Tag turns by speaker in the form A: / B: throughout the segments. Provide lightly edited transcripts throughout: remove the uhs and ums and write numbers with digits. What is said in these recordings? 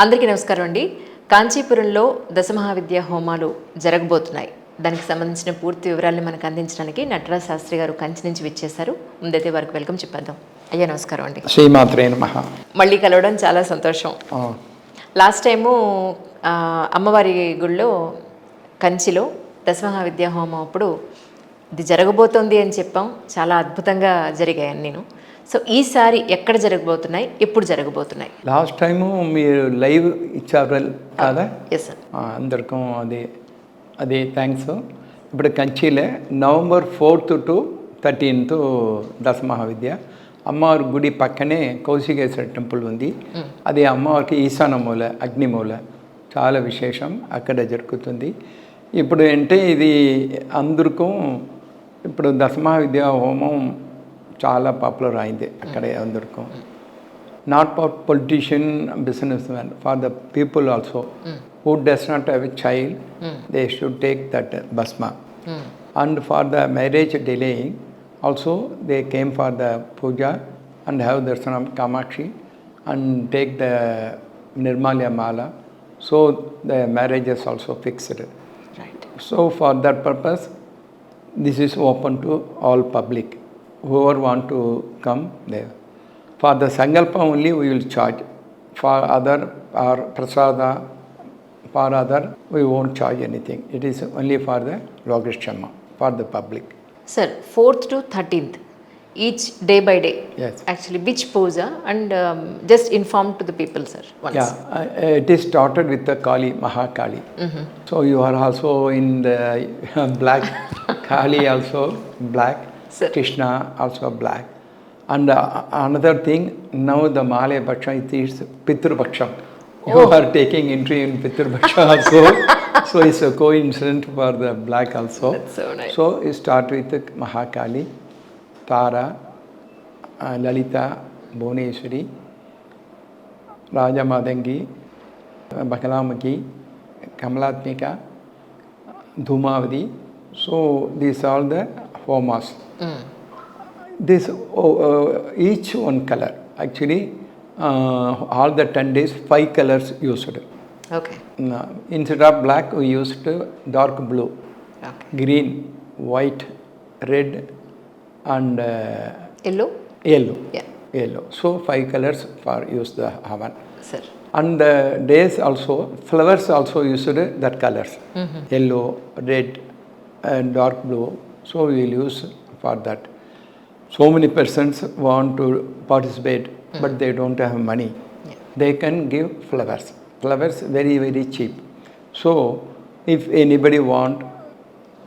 A: అందరికీ నమస్కారం అండి. కాంచీపురంలో దశమహావిద్యా హోమాలు జరగబోతున్నాయి. దానికి సంబంధించిన పూర్తి వివరాలను మనకు అందించడానికి నటరాజ్ శాస్త్రి గారు కంచి నుంచి విచ్చేశారు. ముందైతే వారికి వెల్కమ్ చెప్పేద్దాం. అయ్యా నమస్కారం అండి.
B: శ్రీమాత్రే నమః.
A: మళ్ళీ కలవడం చాలా సంతోషం. లాస్ట్ టైము అమ్మవారి గుళ్ళో కంచిలో దశమహావిద్యా హోమం అప్పుడు ఇది జరగబోతోంది అని చెప్పాం. చాలా అద్భుతంగా జరిగాయని నేను. సో ఈసారి ఎక్కడ జరగబోతున్నాయి, ఎప్పుడు జరగబోతున్నాయి?
B: లాస్ట్ టైము మీరు లైవ్ ఇచ్చారు కదా?
A: Yes sir.
B: అందరికీ అది థ్యాంక్స్. ఇప్పుడు కంచిలే November 4th to 13th దశమహావిద్య. అమ్మవారి గుడి పక్కనే కౌశికేశ్వర టెంపుల్ ఉంది. అది అమ్మవారికి ఈశాన మూల, అగ్నిమూల, చాలా విశేషం. అక్కడ జరుగుతుంది. ఇప్పుడు అంటే ఇది అందరికీ ఇప్పుడు దశమహావిద్యా హోమం చాలా పాపులర్ అయింది అక్కడే అందరికీ. Not for politician, business man, for the people also who does not have a child, they should take that basma. And for the marriage delaying also they came for the puja and have darshanam Kamakshi and take the Nirmalya Mala. So the marriage is also fixed.
A: Right.
B: So for that purpose this is open to all public. Whoever want to come there. For the Sankalpa only we will charge. For other or Prasada, for other we won't charge anything. It is only for the Logishama, for the public.
A: Sir, 4th to 13th, each day by day.
B: Yes.
A: Actually, which puja and just inform to the people, sir. Once.
B: Yeah, it is started with the Kali, Mahakali. So you are also in the black. Kali also black.
A: Sir.
B: Krishna also black. And another thing, now the Malaya Bhaksha, it is Pitru Bhaksham. You are taking entry in Pitru Bhaksha also. So it's a coincidence for the black also.
A: That's so nice.
B: So you start with the Mahakali, Tara, Lalita, Bhuvaneshwari, Raja Madangi, Bakalamaki, Kamalatmika, Dhumavadi. So these are the homas. This each one color. Actually, all the 10 days, 5 colors used.
A: Okay.
B: Instead of black, we used dark blue,
A: Okay.
B: green, white, red, and
A: Yellow?
B: yellow.
A: Yeah.
B: Yellow. So 5 colors for use the Havan.
A: Sir.
B: And the days also, flowers also used that colors. Yellow, red, and dark blue. So we will use for that. So many persons want to participate, but they don't have money.
A: Yeah.
B: They can give flowers. Flowers very, very cheap. So if anybody want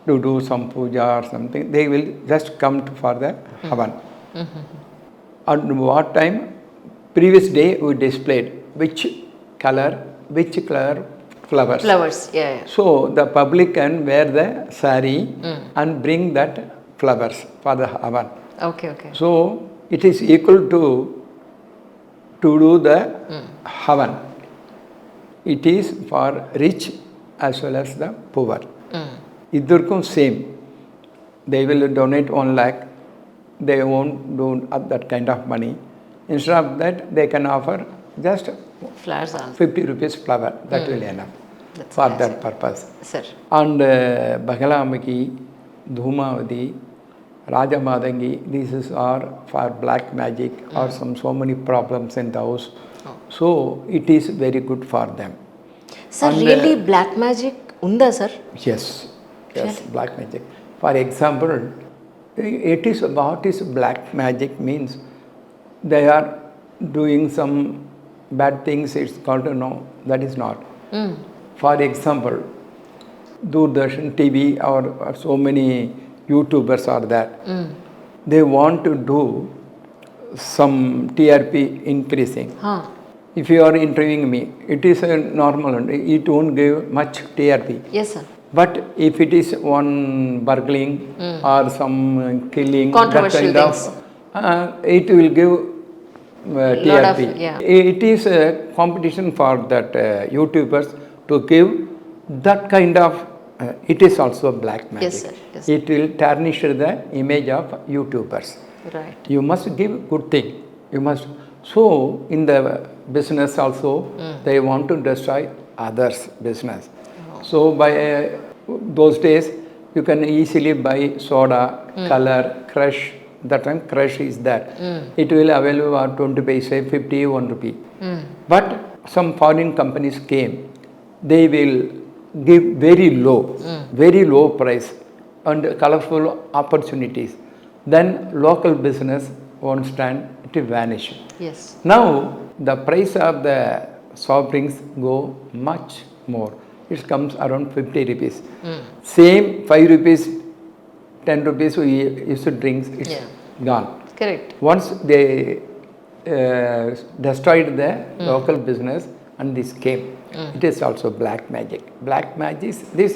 B: to do some puja or something, they will just come for the Havan. At what time? Previous day we displayed which color flowers.
A: Flowers, yeah.
B: So the public can wear the sari and bring that flowers for the Havan.
A: Okay, okay.
B: So it is equal to do the Havan. It is for rich as well as the poor. Idurkum same. They will donate 1 lakh. They won't do that kind of money. Instead of that, they can offer just
A: Flowers also.
B: 50 rupees flower. That will enough
A: That's
B: for
A: nice.
B: that purpose.
A: Sir.
B: And Bagalamaki, Dhumavadi, Raja Madangi, these are for black magic or so many problems in the house. So it is very good for them.
A: Sir,
B: And,
A: really black magic unda, sir?
B: Yes, black magic. For example, it is what is black magic means they are doing some bad things. It's called that is not. For example, Doordarshan TV or so many YouTubers are there. They want to do some TRP increasing.
A: Huh.
B: If you are interviewing me, it is a normal, it won't give much TRP.
A: Yes, sir.
B: But if it is one burgling or some killing,
A: Controversial
B: that kind of, it will give
A: Lot of,
B: TRP.
A: yeah.
B: It is a competition for that YouTubers to give that kind of. It is also black magic.
A: Yes, sir. Yes.
B: It will tarnish the image of YouTubers.
A: Right.
B: You must give good thing. You must. So in the business also, they want to destroy others' business. So by those days, you can easily buy soda, color, crush. That time crush is there. It will available at 20 paise, 50, 1 rupee. But some foreign companies came. They will give very low price and colorful opportunities. Then local business won't stand, it will vanish.
A: Yes.
B: Now the price of the soft drinks go much more. It comes around 50 rupees. Same 5 rupees, 10 rupees we used to drinks, it's gone.
A: Correct.
B: Once they destroyed the local business and this came, it is also black magic. Black magic, this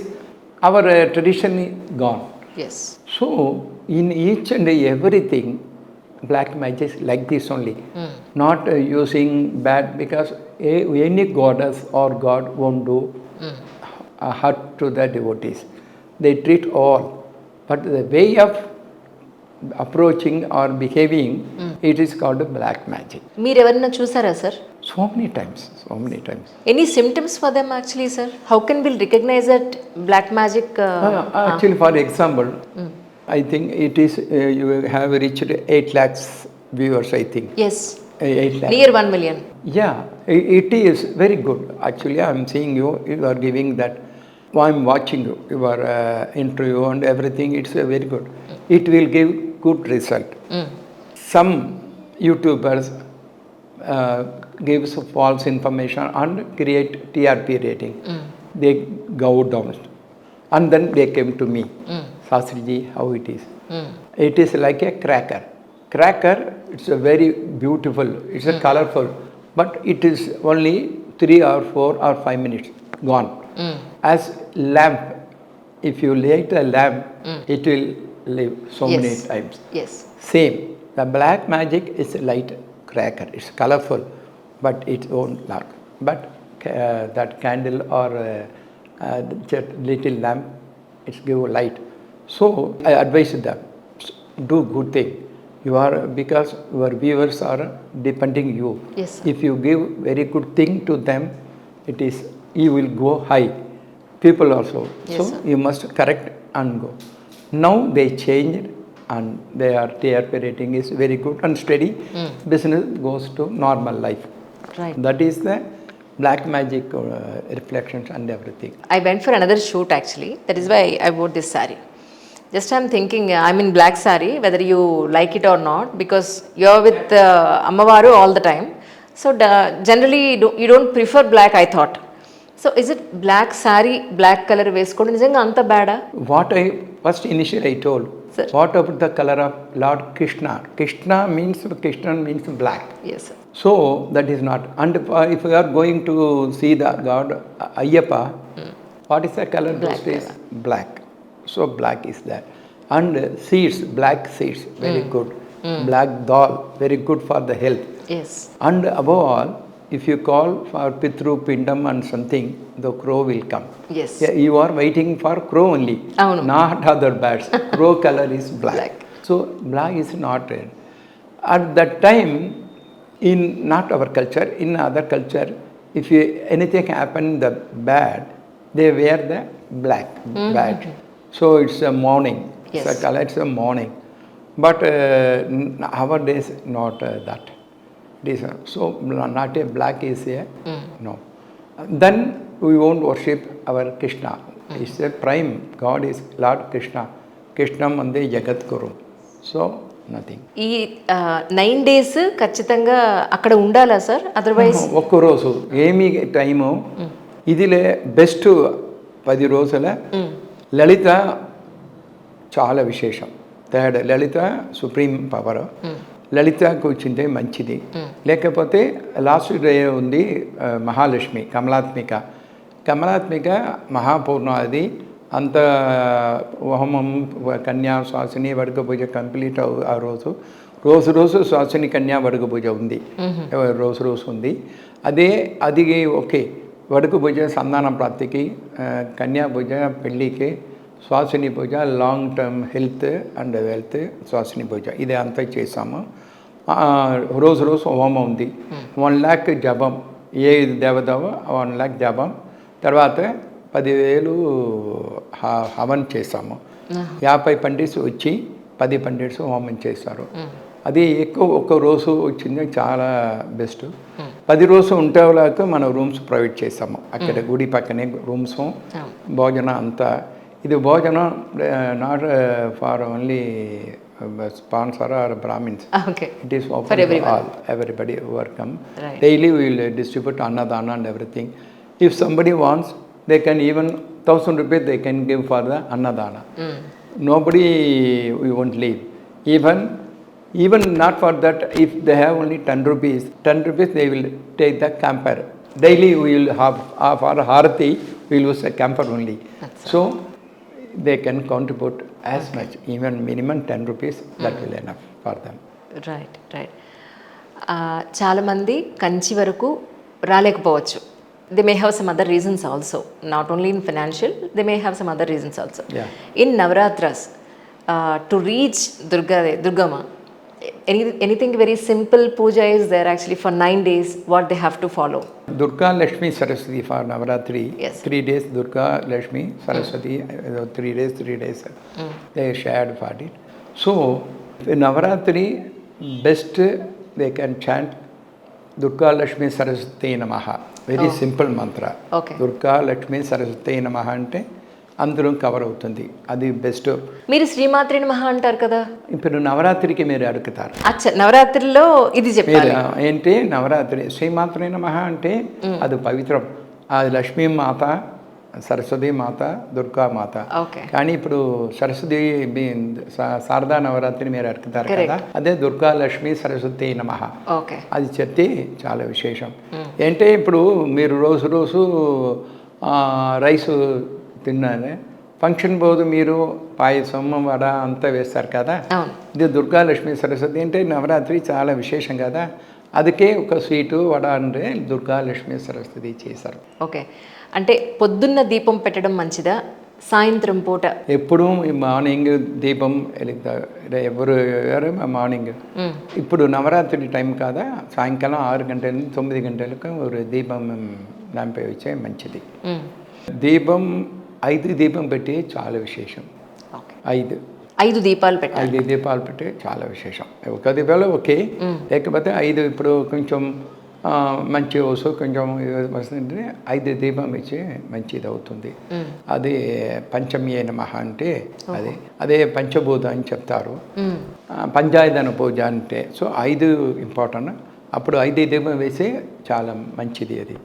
B: our tradition gone.
A: Yes.
B: So in each and everything, black magic is like this only. Not using bad, because any goddess or god won't do hurt to the devotees. They treat all. But the way of approaching or behaving, it is called black magic.
A: మీరు ఎవరైనా చూసారా sir?
B: So many times.
A: Any symptoms for them actually, sir? How can we recognize that black magic?
B: Actually, for example, I think it is, you have reached 8 lakhs viewers, I think.
A: Yes.
B: 8 lakhs.
A: Near 1 million.
B: Yeah, it is very good. Actually, I am seeing you are giving that. I am watching your interview and everything. It's very good. It will give good result. Some YouTubers gives false information and create TRP rating. They go down. And then they came to me. Shastriji, how it is? It is like a cracker. Cracker, it's a very beautiful, it's a colorful, but it is only 3 or 4 or 5 minutes, gone. As lamp, if you light a lamp, it will live so many times.
A: Yes.
B: Same, the black magic is a light cracker, it's colorful, but it won't light. But that candle or little lamp, it's give light. So I advise them, do good thing. You are, because your viewers are depending you.
A: Yes, sir.
B: If you give very good thing to them, it is, you will go high. People also.
A: Yes,
B: So
A: sir.
B: you must correct and go. Now they changed and their TRP rating is very good and steady. Business goes to normal life.
A: Right.
B: That is the black magic reflections and everything.
A: I went for another shoot actually. That is why I wore this saree. Just I'm thinking, I'm in black saree, whether you like it or not, because you're with Ammavaru all the time. So generally you don't prefer black, I thought. So is it black saree, black color veskodu nijanga anta bada?
B: What I first initially I told,
A: Sir.
B: what about the color of Lord Krishna? Krishna means black.
A: Yes, sir.
B: So that is not. And if you are going to see the god Ayyappa, what is the color
A: Black
B: those days? Black. So black is there. And seeds, black seeds, very good. Black dal, very good for the health.
A: Yes.
B: And above all, if you call for Pitru Pindam and something, the crow will come.
A: Yes.
B: Yeah, you are waiting for crow only,
A: Avunu.
B: not other birds. Crow color is black.
A: Black.
B: So black is not red. At that time, in not our culture, in other culture, if anything happen the bad, they wear the black bad. So it's a mourning.
A: Yes.
B: It's a color, it's a mourning. But nowadays not that. This, so not a black is a no. Then we won't worship our Krishna. It's a prime God is Lord Krishna. Krishna mande Jagat Guru. So nothing.
A: ఈ 9 days ఖచ్చితంగా అక్కడ ఉండాలా sir? Otherwise
B: ఒక్కరోజు ఏమి time ఇదిలే best 10 రోజుల లలిత చాలా విశేషం. Third లలిత supreme power. లలిత కూర్చుంటే మంచిది. లేకపోతే లాస్ట్ డే ఉంది మహాలక్ష్మి కమలాత్మిక మహాపూర్ణాది అంత హోమం కన్యా శ్వాసిని వడుక పూజ కంప్లీట్ ఆ రోజు శ్వాసిని కన్యా వడుక పూజ ఉంది, రోజు ఉంది. అది ఓకే. వడుక పూజ సంతాన ప్రాప్తికి, కన్యా పూజ పెళ్ళికి, శ్వాసిని పూజ long term health and wealth శ్వాసిని పూజ ఇది అంతా చేసాము. రోజు రోజు హోమం ఉంది. 1 lakh జపం, ఏ దేవతవో 1 lakh జపం, తర్వాత 10,000 హవన్ చేసాము. 50 పండిట్స్ వచ్చి 10 పండిట్స్ హోమం చేశారు. అది ఎక్కువ ఒక్క రోజు వచ్చింది, చాలా బెస్ట్. 10 రోజులు ఉండేలాగా మనం రూమ్స్ ప్రొవైడ్ చేసాము అక్కడ గుడి పక్కనే రూమ్స్, భోజనం అంతా. ఇది భోజనం not for only sponsor or Brahmins, it is open for all, everybody who are come. Daily we will distribute annadana and everything. If somebody wants, they can even 1,000 rupees they can give for the annadana. Nobody, we won't leave. Even not for that, if they have only 10 rupees they will take the camper. Daily we will have for Harati, we will use a camper only. So they can contribute as much, even minimum 10 rupees, that will enough for them.
A: Right. చాలామంది కంచి వరకు రాలేకపోవచ్చు. They may have some other reasons also, not only in financial, they may have some other reasons also. In Navaratras to reach Durgamma, anything very simple puja is there actually for 9 days, what they have to follow?
B: Durga, Lakshmi, Saraswati for Navaratri.
A: Yes.
B: 3 days Durga, Lakshmi, Saraswati, 3 days they shared for it. So in Navaratri, best they can chant Durga, Lakshmi, Saraswati Namaha. Very simple mantra.
A: Okay.
B: Durga, Lakshmi, Saraswati Namaha ante అందరూ cover అవుతుంది, అది best.
A: మీరు శ్రీమాత్రి నమః అంటారు కదా,
B: ఇప్పుడు నవరాత్రికి మీరు అడుగుతారు.
A: అచ్చా, నవరాత్రిలో ఇది చెప్పారు
B: ఏంటి నవరాత్రి శ్రీమాత్రి నమః అంటే అది పవిత్రం. అది లక్ష్మీ మాత, సరస్వతి మాత, దుర్గా మాత. కానీ ఇప్పుడు సరస్వతి శారదా నవరాత్రి మీరు అడుగుతారు కదా, అదే దుర్గా లక్ష్మి సరస్వతి నమః. అది చెప్తే చాలా విశేషం. ఏంటంటే ఇప్పుడు మీరు రోజు రైస్ తిన్నానే, ఫంక్షన్ పోదు మీరు పాయసం వడ అంతా వేస్తారు కదా, ఇది దుర్గా లక్ష్మి సరస్వతి అంటే నవరాత్రి చాలా విశేషం కదా, అందుకే ఒక స్వీటు వడ అంటే దుర్గా లక్ష్మి సరస్వతి చేశారు.
A: ఓకే, అంటే పొద్దున్న దీపం పెట్టడం మంచిదా, సాయంత్రం పూట?
B: ఎప్పుడు మార్నింగ్ దీపం ఎవరు మార్నింగ్. ఇప్పుడు నవరాత్రి టైం కదా, సాయంకాలం 6 గంటల నుంచి 9 గంటలకు ఒక దీపం ల్యాంపే వచ్చే మంచిది. దీపం 5 దీపం పెట్టి చాలా విశేషం.
A: 5 దీపాలు పెట్టాలి.
B: 5 దీపాలు పెట్టి చాలా విశేషం. ఒక దీపాలు ఓకే, లేకపోతే 5 ఇప్పుడు కొంచెం మంచి వస్తు కొంచెం వస్తుంటే 5 దీపం ఇచ్చి మంచిది అవుతుంది. అది పంచమీ నమః అంటే అదే పంచభూత అని చెప్తారు. పంచాయతన పూజ అంటే సో 5 ఇంపార్టెంట్. అప్పుడు 5 దీపం వేసి చాలా మంచిది అది.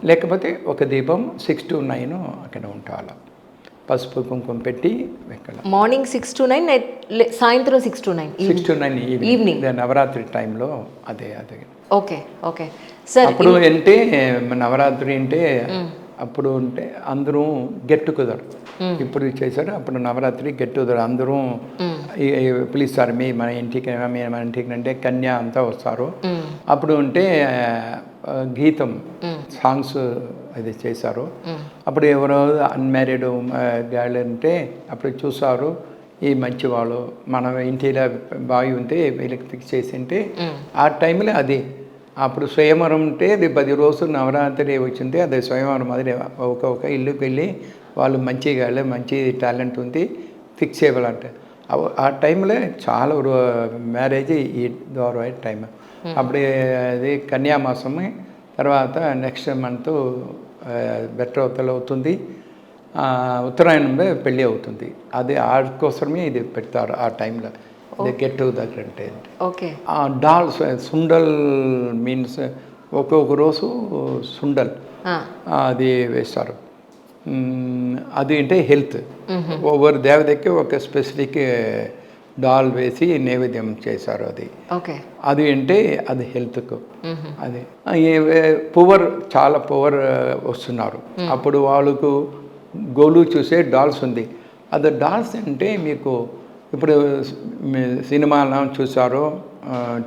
B: లేకపోతే ఒక దీపం 6 to 9 అక్కడ ఉండాలి, పసుపు కుంకుమ పెట్టి వెక్కాలి.
A: మార్నింగ్ 6 to 9, సాయంత్రం 6 to 9 ఈవినింగ్
B: నవరాత్రి టైంలో అదే.
A: Okay sir.
B: అప్పుడు అంటే నవరాత్రి అంటే అప్పుడు అంటే అందరూ గెట్ టుగెదర్. ఇప్పుడు చేశారు, అప్పుడు నవరాత్రి గెట్ టుగెదర్ అందరూ పిలుస్తారు. మన ఇంటికి అంటే కన్యా అంతా వస్తారు. అప్పుడు ఉంటే గీతం సాంగ్స్ అది చేశారు. అప్పుడు ఎవరో అన్మ్యారీడ్ గర్ల్ అంటే అప్పుడు చూసారు, ఈ మంచి వాళ్ళు మన ఇంటిలో బావి ఉంటే వీళ్ళకి ఫిక్స్ చేసి ఉంటే ఆ టైంలో అది అప్పుడు స్వయంవరం ఉంటే అది 10 రోజులు నవరాత్రి వచ్చింది. అది స్వయంవరం అది ఒక ఇల్లుకి వెళ్ళి వాళ్ళు మంచిగా మంచి టాలెంట్ ఉంది ఫిక్స్ చేయాలంటే ఆ టైంలో చాలా మ్యారేజ్ ఈ ద్వారా టైం. అప్పుడు అది కన్యామాసం, తర్వాత నెక్స్ట్ మంత్ బెట్రోతలు అవుతుంది, ఉత్తరాయణంలో పెళ్ళి అవుతుంది. అది ఆ కోసమే ఇది పెడతారు ఆ టైంలో. గెట్ టుగెదర్ అంటే డాల్స్ సుండల్ మీన్స్ ఒక్కొక్క రోజు సుండల్ అది వేస్తారు. అది అంటే హెల్త్, ఓవర్ దేవతకి ఒక స్పెసిఫిక్ డాల్ వేసి నైవేద్యం చేశారు. అది అంటే అది హెల్త్కు. అది చాలా పువర్ వస్తున్నారు. అప్పుడు వాళ్ళకు గోలు చూసే డాల్స్ ఉంది. అది డాల్స్ అంటే మీకు ఇప్పుడు సినిమాలో చూసారు,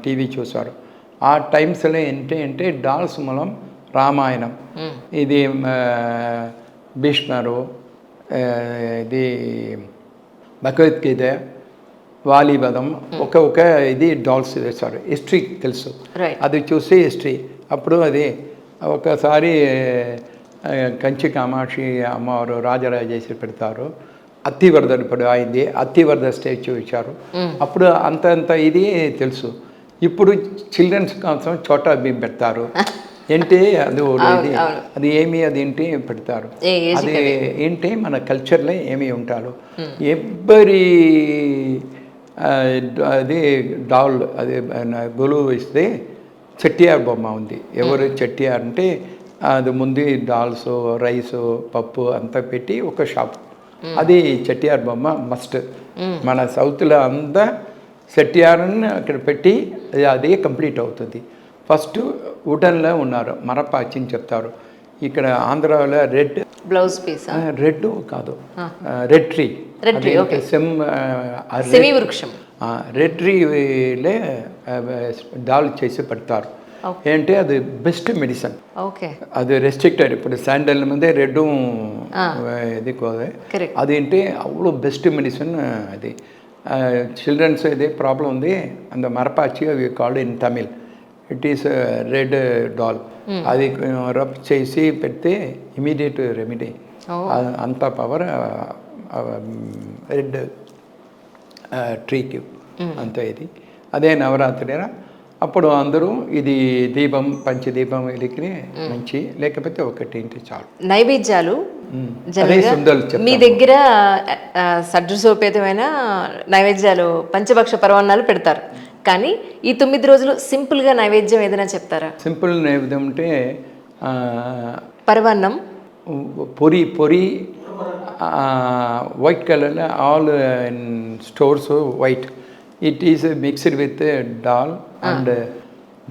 B: టీవీ చూసారు, ఆ టైమ్స్లో ఏంటంటే డాల్స్ మూలం రామాయణం, ఇది భీష్మరు, ఇది భగవద్గీత, వాలీబదం ఒక ఇది డాల్స్ వేశారు. హిస్టరీ తెలుసు,
A: రైట్.
B: అది చూసి హిస్టరీ. అప్పుడు అది ఒకసారి కంచి కామాక్షి అమ్మవారు రాజరాజేశ్వరి పెడతారు. అత్తివరద ఇప్పుడు అయింది, అత్తివరద స్టాచ్యూ ఇచ్చారు. అప్పుడు అంత ఇది తెలుసు. ఇప్పుడు చిల్డ్రన్స్ కోసం చోటా భీమ్ పెడతారు. ఏంటి అది ఇది, అది ఏమి అది ఏంటి పెడతారు. అది ఏంటి మన కల్చర్లో ఏమి ఉంటారు. ఎవ్వరి అది డాల్ అది గొలువు ఇస్తే చెట్టియార్ బొమ్మ ఉంది. ఎవరు చెట్టియార్ అంటే అది ముందు డాల్స్, రైస్, పప్పు అంతా పెట్టి ఒక షాప్, అది చెట్టియార్ బొమ్మ మస్ట్. మన సౌత్లో అంతా చెట్టియార్ని అక్కడ పెట్టి అది కంప్లీట్ అవుతుంది. ఫస్ట్ వుడన్లో ఉన్నారు, మరపాచి అని చెప్తారు. ఇక్కడ ఆంధ్రాలో రెడ్
A: బ్లౌజ్ పీస్,
B: రెడ్ కాదు, రెడ్ ట్రీ,
A: సెమి వృక్షం,
B: రెడ్ ట్రీలే డాల్ చేసి పెడతారు. ఏంటి అది బెస్ట్ మెడిసిన్.
A: ఓకే,
B: అది రెస్ట్రిక్టెడ్. ఇప్పుడు శాండల్ ముందే రెడ్ ఇది అదేంటి అవ్వలో బెస్ట్ మెడిసిన్. అది చిల్డ్రన్స్ ఇదే ప్రాబ్లం ఉంది, అంత మరపాచి అవి called in Tamil. It is red doll. అది రబ్ చేసి పెడితే ఇమీడియట్ రెమెడీ. అంత పవర్ రెడ్ ట్రీకి అంత ఇది. అదే నవరాత్రి. అప్పుడు అందరూ ఇది దీపం, పంచదీపం వెలికి మంచి, లేకపోతే ఒకటి ఇంటి చాలు.
A: నైవేద్యాలు మీ దగ్గర సదృశోపేతమైన నైవేద్యాలు పంచభక్ష పరమాన్నాలు పెడతారు, కానీ ఈ 9 రోజులు సింపుల్గా నైవేద్యం ఏదైనా చెప్తారా?
B: సింపుల్ నైవేద్యం అంటే
A: పరమాన్నం,
B: పొరి white colour, all in stores white. It is mixed with dal and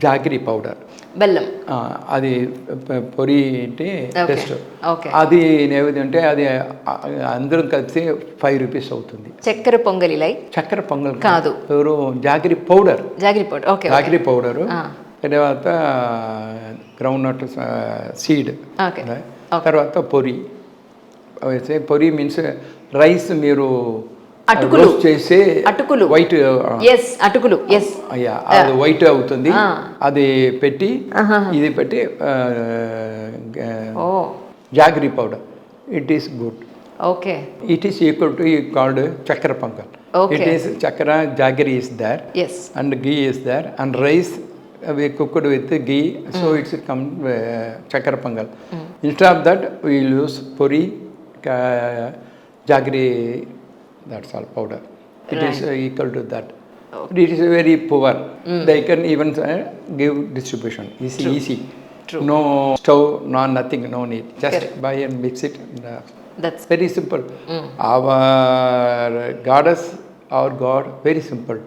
B: jaggery powder,
A: బెల్లం.
B: అది పొరి అంటే టెస్ట్. అది నైవేద్యం అంటే అది అందరం కలిసి 5 రూపీస్ అవుతుంది.
A: చక్కెర పొంగలి
B: చక్కెర పొంగల్
A: కాదు,
B: ఎవరు jaggery powder.
A: Okay,
B: jaggery powder, తర్వాత గ్రౌండ్ నట్ సీడ్, తర్వాత పొరి మీన్స్ రైస్ మీరు
A: అటుకులు
B: చేసి వైట్
A: అటుకులు
B: అది వైట్ అవుతుంది. అది పెట్టి ఇది పెట్టి jaggery powder, it is good.
A: Okay,
B: it is equal to called చక్కెర పొంగల్. ఇట్ ఈస్ చక్కెర, jaggery is there, and ghee is there, and rice we cooked with ghee, so it's come chakra pongal. Instead of that we will use puri, jaggery, that's all powder. It is equal to that. It is very poor. They can even give distribution. Easy.
A: True.
B: No stove, no nothing, no need. Just buy and mix it.
A: That's
B: very simple. Our goddess, our God, very simple.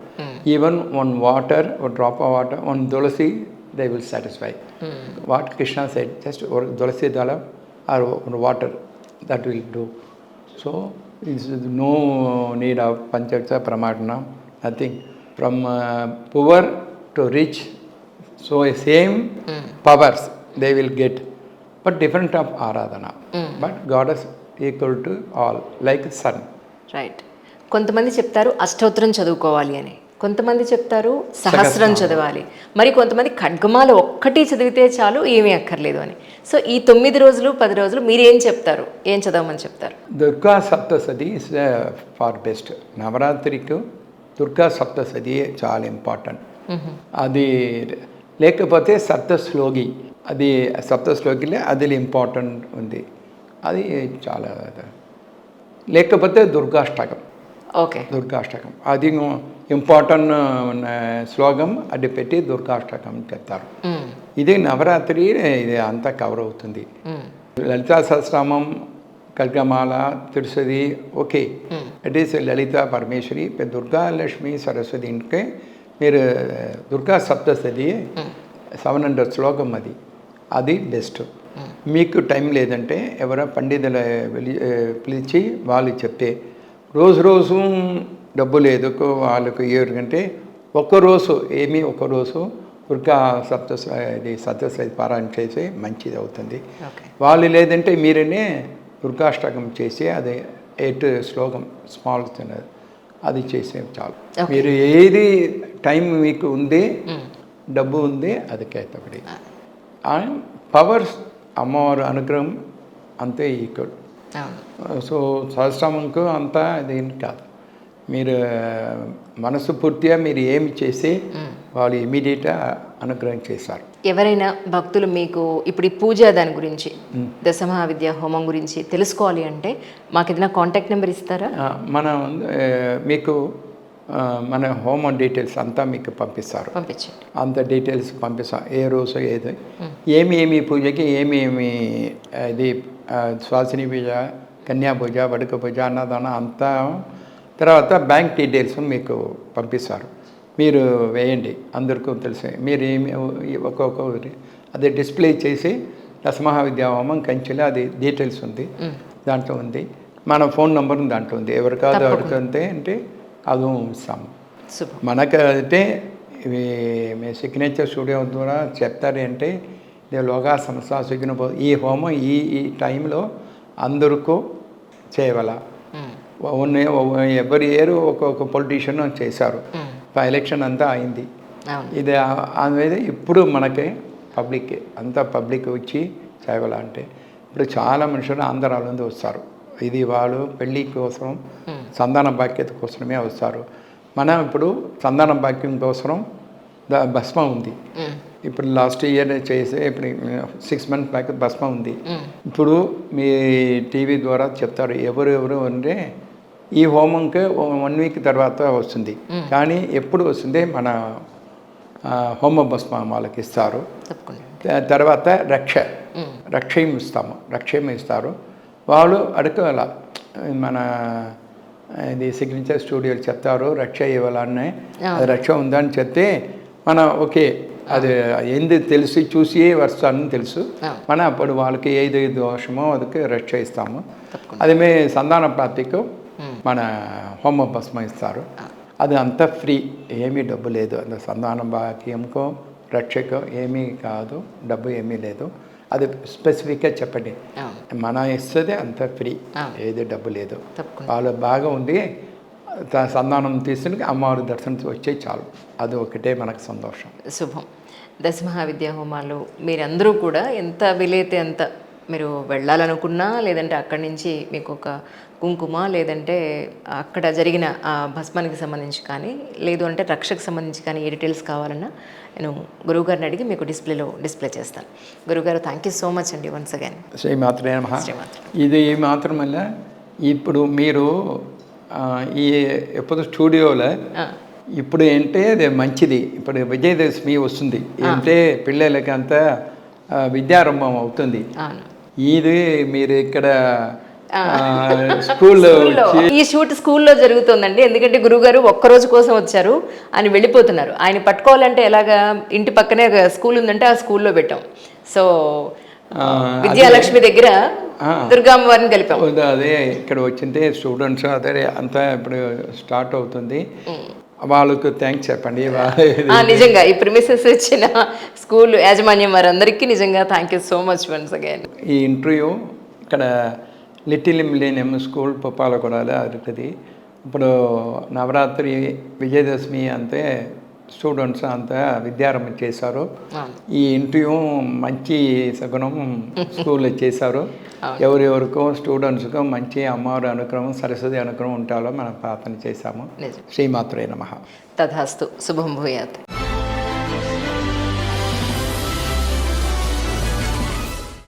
B: Even one water, one drop of water, one tulasi, they will satisfy. What Krishna said, just tulasi dala or water, that will do. So no need of panchaksha pramatana, nothing. From poor to rich, so same powers they will get, but different of aradhana. But goddess equal to all, like sun.
A: Right. కొంతమంది చెప్తారు అష్టోత్తరం చదువుకోవాలి అని, కొంతమంది చెప్తారు సహస్రం చదవాలి, మరి కొంతమంది ఖడ్గమాల ఒక్కటి చదివితే చాలు ఏమీ అక్కర్లేదు అని. సో ఈ 9 రోజులు 10 రోజులు మీరు ఏం చెప్తారు, ఏం చదవమని చెప్తారు?
B: Durga Saptashati is far best. నవరాత్రికి దుర్గా సప్తసతి చాలా ఇంపార్టెంట్. అది లేకపోతే సప్తశ్లోకి, అది సప్తశ్లోకిలే అది ఇంపార్టెంట్ ఉంది. అది చాలా, లేకపోతే దుర్గాష్టకం.
A: ఓకే,
B: దుర్గాష్టకం అది ఇంపార్టెంట్ శ్లోకం, అది పెట్టి దుర్గాష్టకం చెప్తారు. ఇది నవరాత్రి ఇది అంతా కవర్ అవుతుంది. లలితా సహస్రనామం, ఖడ్గమాల, తులసి, ఓకే, ఇట్ ఈస్ లలిత పరమేశ్వరి. దుర్గా, లక్ష్మి, సరస్వతి ఇంటికి మీరు దుర్గా సప్తశతి 700 శ్లోకం, అది బెస్ట్. మీకు టైం లేదంటే ఎవరో పండితులు పిలిచి వాళ్ళు చెప్పే, రోజు డబ్బు లేదు వాళ్ళకు ఏకంటే ఒక్కరోజు దుర్గా సప్తశతి పారాయణ చేసి మంచిది అవుతుంది. వాళ్ళు లేదంటే మీరనే దుర్గాష్టకం చేసి అది 8 శ్లోకం స్మాల్ అది చేసే చాలు. మీరు ఏది టైం మీకు ఉంది, డబ్బు ఉంది, అది కేతపడి పవర్స్ అమ్మవారు అనుగ్రహం అంతే ఈక్వల్. సో సహస్రమంకు అంతా అదేం కాదు. మీరు మనసు పూర్తిగా మీరు ఏమి చేసి వాళ్ళు ఇమీడియట్గా అనుగ్రహం చేశారు.
A: ఎవరైనా భక్తులు మీకు ఇప్పుడు ఈ పూజ దాని గురించి దశమహావిద్య హోమం గురించి తెలుసుకోవాలి అంటే మాకు ఏదైనా కాంటాక్ట్ నెంబర్ ఇస్తారా?
B: మనం మీకు మన హోమం డీటెయిల్స్ అంతా మీకు పంపిస్తారు.
A: పంపించండి.
B: అంత డీటెయిల్స్ పంపిస్తాం. ఏ రోజు ఏది ఏమి పూజకి ఏమి ఇది శ్వాసిని పూజ, కన్యా పూజ, వడుక పూజ, అన్నదానం అంతా తర్వాత బ్యాంక్ డీటెయిల్స్ మీకు పంపిస్తారు. మీరు వేయండి, అందరికీ తెలిసి మీరు ఏమి ఒక్కొక్కటి అది డిస్ప్లే చేసి దశమహావిద్యా హోమం కంచిలో అది డీటెయిల్స్ ఉంది, దాంట్లో ఉంది. మన ఫోన్ నెంబర్ దాంట్లో ఉంది. ఎవరు కాదు అడుగుతుంటే అంటే అది ఇస్తాము. మనకు అయితే ఇవి మీ సిగ్నేచర్ స్టూడియో ద్వారా చెప్తారు అంటే లోగా సంస్థ సిగ్నపో ఈ హోమం ఈ టైంలో అందరికీ చేయవల. ఎవరి ఇయర్ ఒక్కొక్క పొలిటీషియన్ చేశారు. ఎలక్షన్ అంతా అయింది. ఇది అనేది ఇప్పుడు మనకి పబ్లిక్ అంతా పబ్లిక్ వచ్చి చేయవల అంటే ఇప్పుడు చాలా మనుషులు ఆంధ్రాల నుండి వస్తారు. ఇది వాళ్ళు పెళ్ళి కోసం సంతాన బాక్యత కోసమే వస్తారు. మనం ఇప్పుడు సంతాన బాక్యం కోసం భస్మం ఉంది. ఇప్పుడు లాస్ట్ ఇయర్ చేసే ఇప్పుడు 6 months బ్యాక్ భస్మం ఉంది. ఇప్పుడు మీ టీవీ ద్వారా చెప్తారు ఎవరు అంటే ఈ హోమంకి 1 week తర్వాత వస్తుంది. కానీ ఎప్పుడు వస్తుంది మన హోమ భస్మం వాళ్ళకి ఇస్తారు. తర్వాత రక్షయం ఇస్తారు. వాళ్ళు అడగల మన ఇది సిగ్నేచర్ స్టూడియోలు చెప్తారు రక్ష ఇవ్వాలని. అది రక్ష ఉందని చెప్తే మనం ఓకే అది ఏంది తెలిసి చూసి వస్తానని తెలుసు. మనం అప్పుడు వాళ్ళకి ఏది దోషమో అదికి రక్ష ఇస్తాము. అది మీ సంతాన ప్రాప్తికి మన హోమ భస్మ ఇస్తారు. అది అంతా ఫ్రీ, ఏమీ డబ్బు లేదు. అంత సంతాన భాగ్యంకో రక్షకో ఏమీ కాదు, డబ్బు ఏమీ లేదు. అది స్పెసిఫిక్గా చెప్పండి. మన ఇస్తుంది అంత ఫ్రీ, ఏది డబ్బు లేదు. వాళ్ళు బాగా ఉంది సంతానం తీసుకుని అమ్మవారి దర్శనం వచ్చే చాలు. అది ఒకటే మనకు సంతోషం.
A: శుభం. దశమహావిద్యా హోమాలు మీరందరూ కూడా ఎంత వీలైతే అంత మీరు వెళ్ళాలనుకున్నా, లేదంటే అక్కడి నుంచి మీకు ఒక కుంకుమ, లేదంటే అక్కడ జరిగిన ఆ భస్మానికి సంబంధించి కానీ, లేదు అంటే రక్షకు సంబంధించి కానీ ఏ డీటెయిల్స్ కావాలన్నా నేను గురువుగారిని అడిగి మీకు డిస్ప్లే చేస్తాను. గురువుగారు థ్యాంక్ యూ సో మచ్ అండి వన్స్ అగైన్.
B: శ్రీమాత్రే నమః. ఇది మాత్రమల్ల ఇప్పుడు మీరు ఈ ఎప్పుడు స్టూడియోలో ఇప్పుడు ఏంటే అది మంచిది. ఇప్పుడు విజయదశమి వస్తుంది అంటే పిల్లలకి అంతా విద్యారంభం అవుతుంది. ఇది మీరు ఇక్కడ స్కూల్లో
A: ఈ షూట్ స్కూల్లో జరుగుతుందండి. ఎందుకంటే గురువుగారు ఒక్కరోజు కోసం వచ్చారు, ఆయన వెళ్ళిపోతున్నారు. ఆయన పట్టుకోవాలంటే ఎలాగా, ఇంటి పక్కనే స్కూల్ ఉందంటే ఆ స్కూల్లో పెట్టాం. సో విద్యాలక్ష్మి దగ్గర దుర్గామ్మవారిని కలిపాం.
B: అదే ఇక్కడ వచ్చింటే స్టూడెంట్స్ అదే అంతా ఇప్పుడు స్టార్ట్ అవుతుంది. వాళ్ళకు థ్యాంక్స్ చెప్పండి.
A: నిజంగా ఈ ప్రిమిసెస్ ఇచ్చిన స్కూల్ యాజమాన్యం వారందరికీ నిజంగా thank you so much once again.
B: ఈ ఇంటర్వ్యూ ఇక్కడ లిటిల్ మిలేనియం స్కూల్ పుప్పాలగూడలో అవుతుంది. ఇప్పుడు నవరాత్రి విజయదశమి అంతే స్టూడెంట్స్ అంతా విద్యారంభం చేశారు. ఈ ఇంటర్వ్యూ మంచి సగుణం స్కూల్లో చేశారు. ఎవరెవరికో స్టూడెంట్స్కో మంచి అమ్మవారి అనుగ్రహం, సరస్వతి అనుగ్రహం ఉంటాలో మనం ప్రార్థన చేశాము. శ్రీమాత్రే నమః.
A: తథాస్తు. శుభం భూయాత్.